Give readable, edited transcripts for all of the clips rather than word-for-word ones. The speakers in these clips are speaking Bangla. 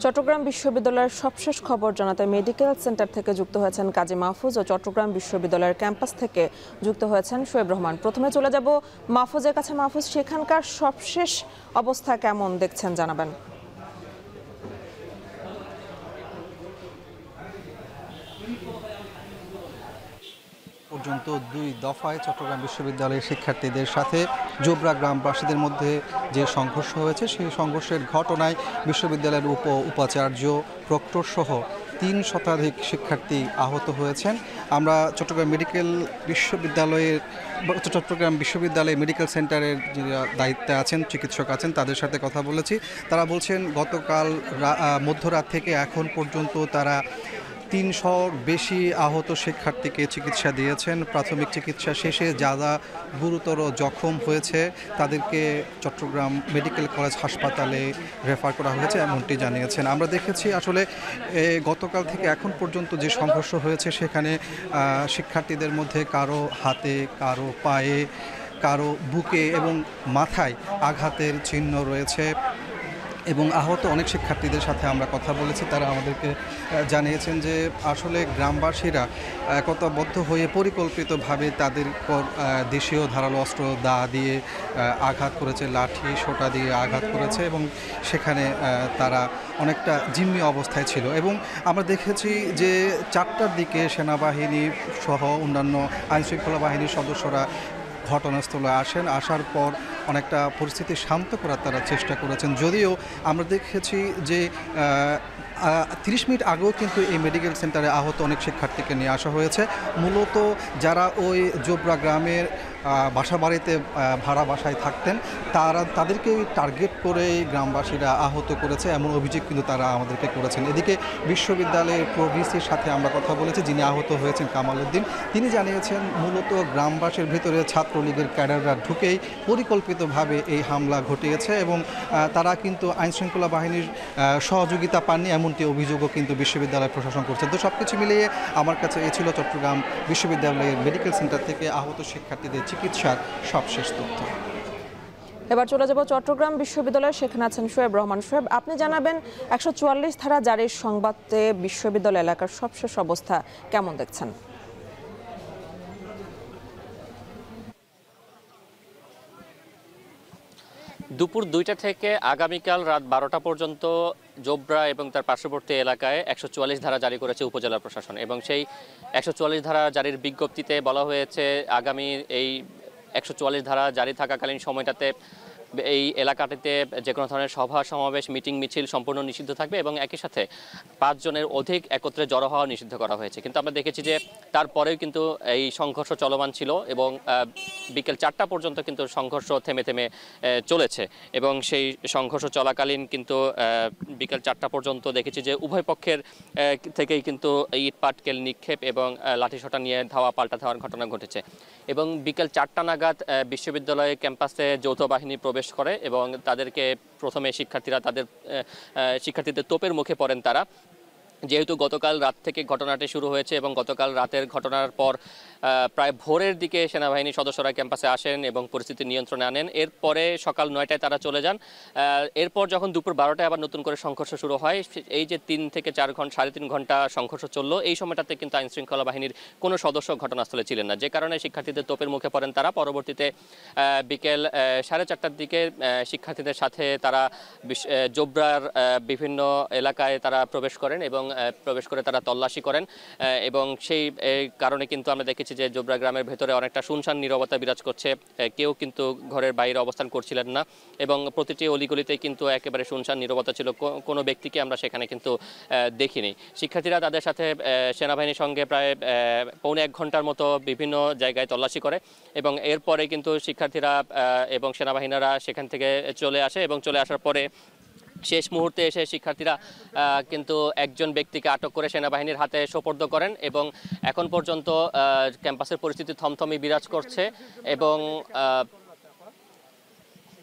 চট্টগ্রাম বিশ্ববিদ্যালয়ের সবশেষ খবর জানাতে মেডিকেল সেন্টার থেকে যুক্ত হয়েছেন কাজী মাহফুজ ও চট্টগ্রাম বিশ্ববিদ্যালয়ের ক্যাম্পাস থেকে যুক্ত হয়েছেন শোয়েব রহমান। প্রথমে চলে যাব মাহফুজের কাছে। মাহফুজ, সেখানকার সবশেষ অবস্থা কেমন দেখছেন জানাবেন। পর্যন্ত ২ দফায় চট্টগ্রাম বিশ্ববিদ্যালয়ের শিক্ষার্থীদের সাথে জোবরা গ্রামবাসীদের মধ্যে যে সংঘর্ষ হয়েছে, সেই সংঘর্ষের ঘটনায় বিশ্ববিদ্যালয়ের উপাচার্য, প্রক্টর সহ ৩ শতাধিক শিক্ষার্থী আহত হয়েছেন। আমরা চট্টগ্রাম বিশ্ববিদ্যালয় মেডিকেল সেন্টারের যারা দায়িত্বে আছেন, চিকিৎসক আছেন, তাদের সাথে কথা বলেছি। তারা বলছেন গতকাল মধ্যরাত থেকে এখন পর্যন্ত তারা ৩০০-র বেশি আহত শিক্ষার্থীকে চিকিৎসা দিয়েছেন। প্রাথমিক চিকিৎসা শেষে যারা গুরুতর জখম হয়েছে তাদেরকে চট্টগ্রাম মেডিকেল কলেজ হাসপাতালে রেফার করা হয়েছে, এমনটি জানিয়েছেন। আমরা দেখেছি আসলে গতকাল থেকে এখন পর্যন্ত যে সংঘর্ষ হয়েছে সেখানে শিক্ষার্থীদের মধ্যে কারো হাতে, কারো পায়ে, কারো বুকে এবং মাথায় আঘাতের চিহ্ন রয়েছে এবং আহত অনেক শিক্ষার্থীদের সাথে আমরা কথা বলেছি। তারা আমাদেরকে জানিয়েছেন যে আসলে গ্রামবাসীরা একতাবদ্ধ হয়ে পরিকল্পিতভাবে তাদের দেশীয় ধারালো অস্ত্র দা দিয়ে আঘাত করেছে, লাঠি সোটা দিয়ে আঘাত করেছে এবং সেখানে তারা অনেকটা জিম্মি অবস্থায় ছিল। এবং আমরা দেখেছি যে 4টার দিকে সেনাবাহিনী সহ অন্যান্য আইনশৃঙ্খলা বাহিনীর সদস্যরা ঘটনাস্থলে আসার পর অনেকটা পরিস্থিতি শান্ত করার তারা চেষ্টা করেছেন। যদিও আমরা দেখেছি যে 30 মিনিট আগেও কিন্তু এই মেডিকেল সেন্টারে আহত অনেক শিক্ষার্থীকে নিয়ে আসা হয়েছে। মূলত যারা ওই জোবরা গ্রামের বাসাবাড়িতে ভাড়া বাসায় থাকতেন তাদেরকেই টার্গেট করে গ্রামবাসীরা আহত করেছে, এমন অভিযোগ কিন্তু তারা আমাদেরকে করেছেন। এদিকে বিশ্ববিদ্যালয়ের প্রভিসির সাথে আমরা কথা বলেছি, যিনি আহত হয়েছেন কামাল উদ্দিন। তিনি জানিয়েছেন মূলত গ্রামবাসীর ভিতরে ছাত্রলীগের ক্যাডাররা ঢুকেই পরিকল্পিতভাবে এই হামলা ঘটিয়েছে এবং তারা কিন্তু আইনশৃঙ্খলা বাহিনীর সহযোগিতা পাননি, এমনটি অভিযোগও কিন্তু বিশ্ববিদ্যালয় প্রশাসন করছে। তো সব কিছু মিলিয়ে আমার কাছে এ ছিল চট্টগ্রাম বিশ্ববিদ্যালয়ের মেডিকেল সেন্টার থেকে আহত শিক্ষার্থীদের চিকিৎসার সবশেষ তথ্য। এবার চলে যাব চট্টগ্রাম বিশ্ববিদ্যালয়ে, সেখানে আছেন শোয়েব রহমান। শোয়েব, আপনি জানাবেন ১৪৪ ধারা জারির সংবাদে বিশ্ববিদ্যালয় এলাকার সবশেষ অবস্থা কেমন দেখছেন? দুপুর 2টা থেকে আগামীকাল রাত 12টা পর্যন্ত জোবরা এবং তার পার্শ্ববর্তী এলাকায় 144 ধারা জারি করেছে উপজেলা প্রশাসন এবং সেই 144 ধারা জারির বিজ্ঞপ্তিতে বলা হয়েছে আগামী এই 144 ধারা জারি থাকাকালীন সময়টাতে এই এলাকাটিতে যে কোনো ধরনের সভা সমাবেশ, মিটিং, মিছিল সম্পূর্ণ নিষিদ্ধ থাকবে এবং একই সাথে 5 জনের অধিক একত্রে জড়ো হওয়া নিষিদ্ধ করা হয়েছে। কিন্তু আমরা দেখেছি যে তারপরেও কিন্তু এই সংঘর্ষ চলমান ছিল এবং বিকেল 4টা পর্যন্ত কিন্তু সংঘর্ষ থেমে চলেছে এবং সেই সংঘর্ষ চলাকালীন কিন্তু বিকেল 4টা পর্যন্ত দেখেছি যে উভয় পক্ষের থেকেই কিন্তু ইট পাটকেল নিক্ষেপ এবং লাঠিসোঁটা নিয়ে পাল্টা ধাওয়ার ঘটনা ঘটেছে এবং বিকেল 4টা নাগাদ বিশ্ববিদ্যালয় ক্যাম্পাসে যৌথ বাহিনী প্রবেশ করে এবং তাদেরকে প্রথমে শিক্ষার্থীদের তোপের মুখে পড়েন তারা। যেহেতু গতকাল রাত থেকে ঘটনাটি শুরু হয়েছে এবং গতকাল রাতের ঘটনার পর প্রায় ভোরের দিকে সেনাবাহিনীর সদস্যরা ক্যাম্পাসে আসেন এবং পরিস্থিতি নিয়ন্ত্রণে আনেন। এরপরে সকাল 9টায় তারা চলে যান। এরপর যখন দুপুর 12টায় আবার নতুন করে সংঘর্ষ শুরু হয়, এই যে 3 থেকে 4 ঘন্টা, 3.5 ঘন্টা সংঘর্ষ চললো, এই সময়টাতে কিন্তু আইনশৃঙ্খলা বাহিনীর কোনো সদস্য ঘটনাস্থলে ছিলেন না, যে কারণে শিক্ষার্থীদের তোপের মুখে পড়েন তারা। পরবর্তীতে বিকেল 4:30টার দিকে শিক্ষার্থীদের সাথে তারা জোবরার বিভিন্ন এলাকায় তারা প্রবেশ করেন এবং প্রবেশ করে তারা তল্লাশি করেন এবং সেই কারণে কিন্তু আমরা দেখেছি যে জোবরা গ্রামের ভেতরে অনেকটা শুনশান নীরবতা বিরাজ করছে। কেউ কিন্তু ঘরের বাইরে অবস্থান করছিলেন না এবং প্রতিটি অলিগলিতে কিন্তু একেবারে শুনশান নীরবতা ছিল, কোনো ব্যক্তিকে আমরা সেখানে কিন্তু দেখিনি। শিক্ষার্থীরা তাদের সাথে সেনাবাহিনীর সঙ্গে প্রায় পৌনে 1 ঘন্টার মতো বিভিন্ন জায়গায় তল্লাশি করে এবং এরপরে কিন্তু শিক্ষার্থীরা এবং সেনাবাহিনীরা সেখান থেকে চলে আসে এবং চলে আসার পরে শেষ মুহূর্তে এসে শিক্ষার্থীরা কিন্তু একজন ব্যক্তিকে আটক করে সেনাবাহিনীর হাতে সোপর্দ করেন এবং এখন পর্যন্ত ক্যাম্পাসের পরিস্থিতি থমথমে বিরাজ করছে এবং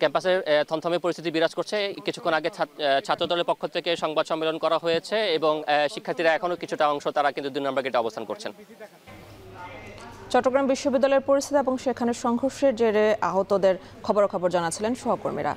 ক্যাম্পাসের থমথমে পরিস্থিতি বিরাজ করছে। কিছুক্ষণ আগে ছাত্রদলের পক্ষ থেকে সংবাদ সম্মেলন করা হয়েছে এবং শিক্ষার্থীরা এখনও কিছুটা অংশ তারা কিন্তু 2 নম্বর গেটে অবস্থান করছেন। চট্টগ্রাম বিশ্ববিদ্যালয়ের পরিস্থিতি এবং সেখানে সংঘর্ষের জেরে আহতদের খবরাখবর জানাচ্ছিলেন সহকর্মীরা।